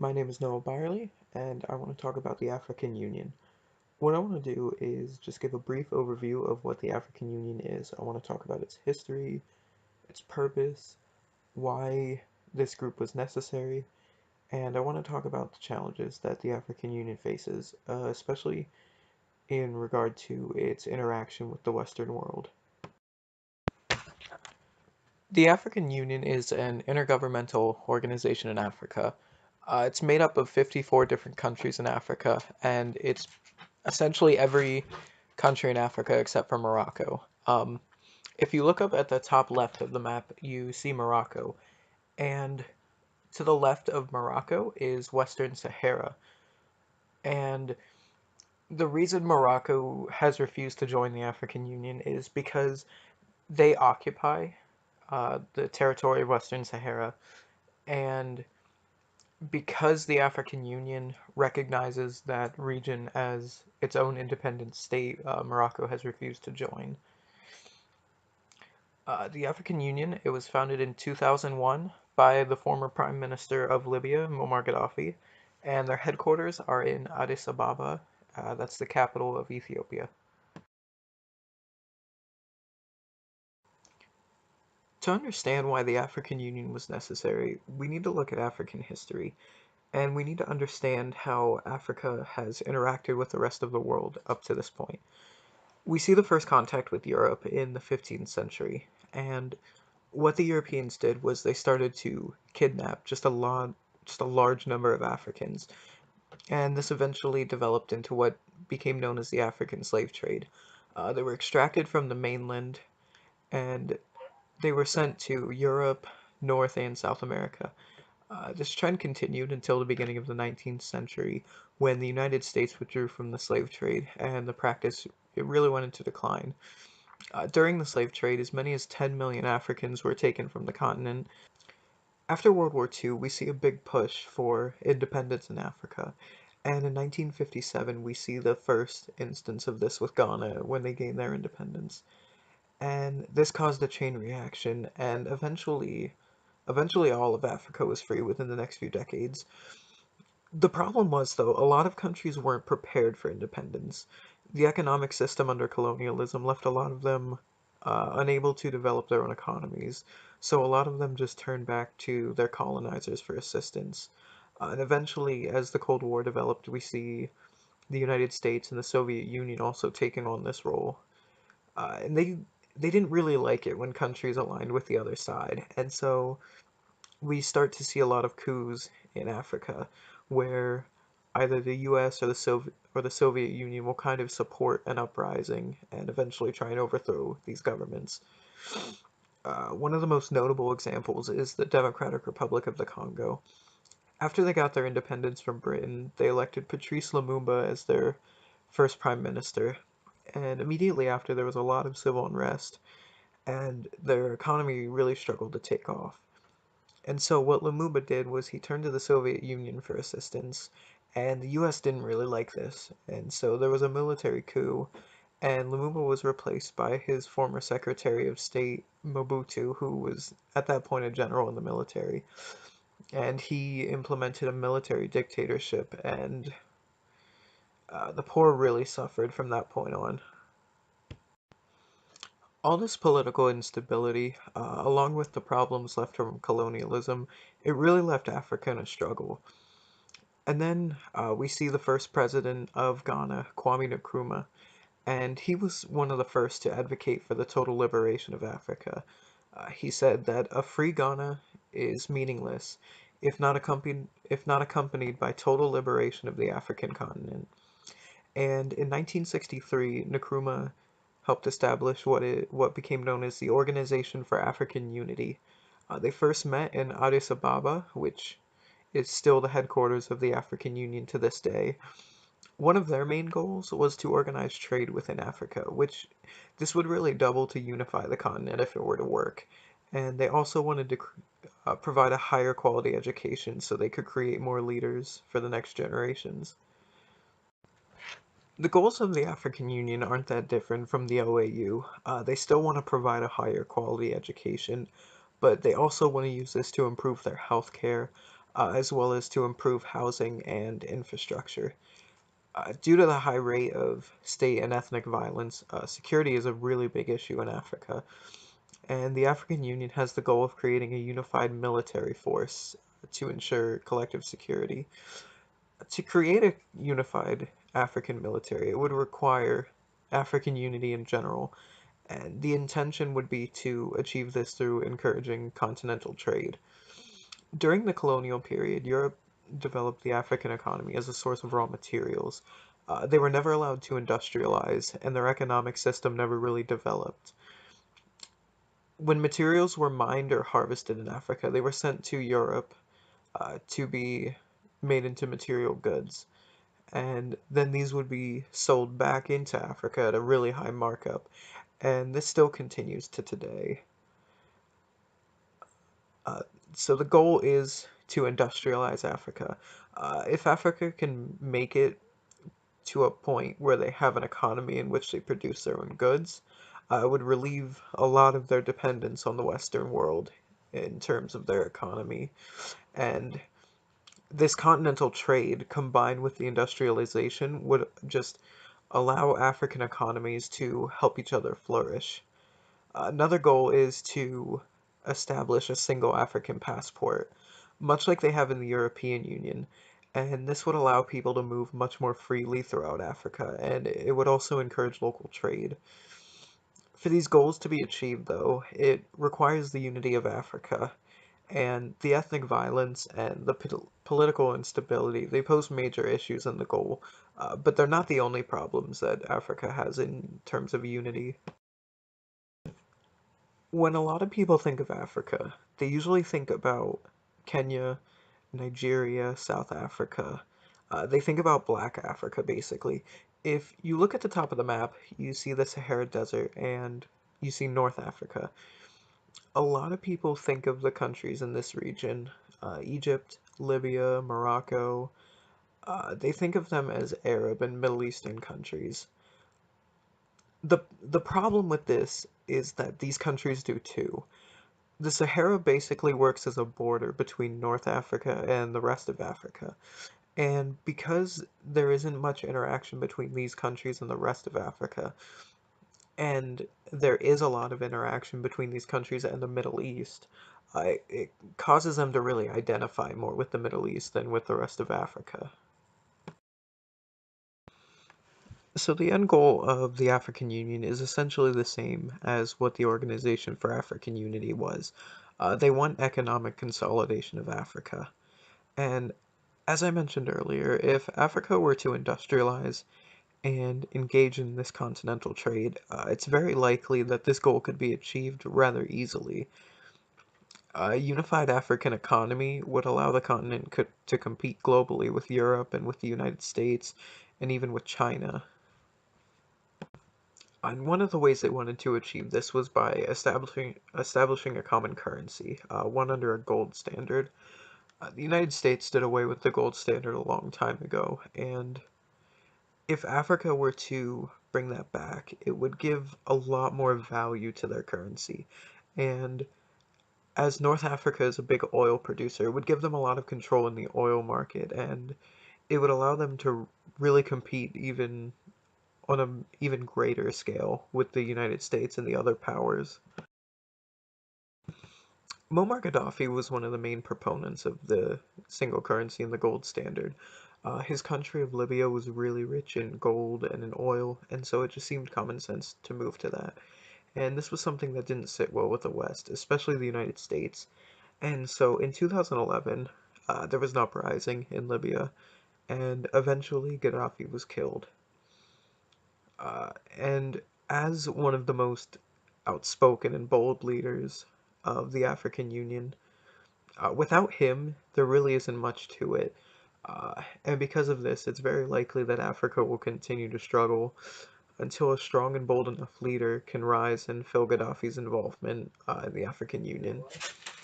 My name is Noah Byerly, and I want to talk about the African Union. What I want to do is just give a brief overview of what the African Union is. I want to talk about its history, its purpose, why this group was necessary, and I want to talk about the challenges that the African Union faces, especially in regard to its interaction with the Western world. The African Union is an intergovernmental organization in Africa. It's made up of 54 different countries in Africa, and it's essentially every country in Africa except for Morocco. If you look up at the top left of the map, you see Morocco, and to the left of Morocco is Western Sahara. And the reason Morocco has refused to join the African Union is because they occupy the territory of Western Sahara, and because the African Union recognizes that region as its own independent state, Morocco has refused to join. The African Union, it was founded in 2001 by the former Prime Minister of Libya, Muammar Gaddafi, and their headquarters are in Addis Ababa. That's the capital of Ethiopia. To understand why the African Union was necessary, we need to look at African history, and we need to understand how Africa has interacted with the rest of the world up to this point. We see the first contact with Europe in the 15th century, and what the Europeans did was they started to kidnap just a large number of Africans, and this eventually developed into what became known as the African slave trade. They were extracted from the mainland, and they were sent to Europe, North and South America. This trend continued until the beginning of the 19th century, when the United States withdrew from the slave trade, and the practice it really went into decline. During the slave trade, as many as 10 million Africans were taken from the continent. After World War II, we see a big push for independence in Africa, and in 1957 we see the first instance of this with Ghana when they gained their independence. And this caused a chain reaction, and eventually all of Africa was free within the next few decades. The problem was, though, a lot of countries weren't prepared for independence. The economic system under colonialism left a lot of them unable to develop their own economies, so a lot of them just turned back to their colonizers for assistance. And eventually, as the Cold War developed, we see the United States and the Soviet Union also taking on this role. And they didn't really like it when countries aligned with the other side, and so we start to see a lot of coups in Africa where either the US or the Soviet Union will kind of support an uprising and eventually try and overthrow these governments. One of the most notable examples is the Democratic Republic of the Congo. After they got their independence from Britain, they elected Patrice Lumumba as their first prime minister, and immediately after there was a lot of civil unrest, and their economy really struggled to take off. And so what Lumumba did was he turned to the Soviet Union for assistance, and the US didn't really like this. And so there was a military coup, and Lumumba was replaced by his former Secretary of State, Mobutu, who was at that point a general in the military. And he implemented a military dictatorship, and the poor really suffered from that point on. All this political instability, along with the problems left from colonialism, it really left Africa in a struggle. And then we see the first president of Ghana, Kwame Nkrumah, and he was one of the first to advocate for the total liberation of Africa. He said that a free Ghana is meaningless if not accompanied by total liberation of the African continent. And in 1963, Nkrumah helped establish what became known as the Organization for African Unity. They first met in Addis Ababa, which is still the headquarters of the African Union to this day. One of their main goals was to organize trade within Africa, which this would really double to unify the continent if it were to work. And they also wanted to provide a higher quality education so they could create more leaders for the next generations. The goals of the African Union aren't that different from the OAU. They still want to provide a higher quality education, but they also want to use this to improve their healthcare. as well as to improve housing and infrastructure. Due to the high rate of state and ethnic violence, security is a really big issue in Africa, and the African Union has the goal of creating a unified military force to ensure collective security. To create a unified African military, it would require African unity in general, and the intention would be to achieve this through encouraging continental trade. During the colonial period, Europe developed the African economy as a source of raw materials. They were never allowed to industrialize, and their economic system never really developed. When materials were mined or harvested in Africa, they were sent to Europe to be made into material goods. And then these would be sold back into Africa at a really high markup. And this still continues to today. Uh, so the goal is to industrialize Africa. If Africa can make it to a point where they have an economy in which they produce their own goods, it would relieve a lot of their dependence on the Western world in terms of their economy. And this continental trade combined with the industrialization would just allow African economies to help each other flourish. Another goal is to establish a single African passport, much like they have in the European Union, and this would allow people to move much more freely throughout Africa, and it would also encourage local trade. For these goals to be achieved, though, it requires the unity of Africa, and the ethnic violence and the political instability, they pose major issues in the goal, but they're not the only problems that Africa has in terms of unity. When a lot of people think of Africa, they usually think about Kenya, Nigeria, South Africa. They think about Black Africa, basically. If you look at the top of the map, you see the Sahara Desert and you see North Africa. A lot of people think of the countries in this region, Egypt, Libya, Morocco, they think of them as Arab and Middle Eastern countries. The problem with this is that these countries do too. The Sahara basically works as a border between North Africa and the rest of Africa. And because there isn't much interaction between these countries and the rest of Africa, and there is a lot of interaction between these countries and the Middle East, it causes them to really identify more with the Middle East than with the rest of Africa. So the end goal of the African Union is essentially the same as what the Organization for African Unity was. They want economic consolidation of Africa. And as I mentioned earlier, if Africa were to industrialize and engage in this continental trade, it's very likely that this goal could be achieved rather easily. A unified African economy would allow the continent to compete globally with Europe and with the United States and even with China. And one of the ways they wanted to achieve this was by establishing a common currency, one under a gold standard. The United States did away with the gold standard a long time ago, and if Africa were to bring that back, it would give a lot more value to their currency. And as North Africa is a big oil producer, it would give them a lot of control in the oil market, and it would allow them to really compete even on an even greater scale with the United States and the other powers. Muammar Gaddafi was one of the main proponents of the single currency and the gold standard. His country of Libya was really rich in gold and in oil, and so it just seemed common sense to move to that. And this was something that didn't sit well with the West, especially the United States. And so in 2011, there was an uprising in Libya, and eventually Gaddafi was killed. And as one of the most outspoken and bold leaders of the African Union, without him, there really isn't much to it. And because of this, it's very likely that Africa will continue to struggle until a strong and bold enough leader can rise and fill Gaddafi's involvement in the African Union.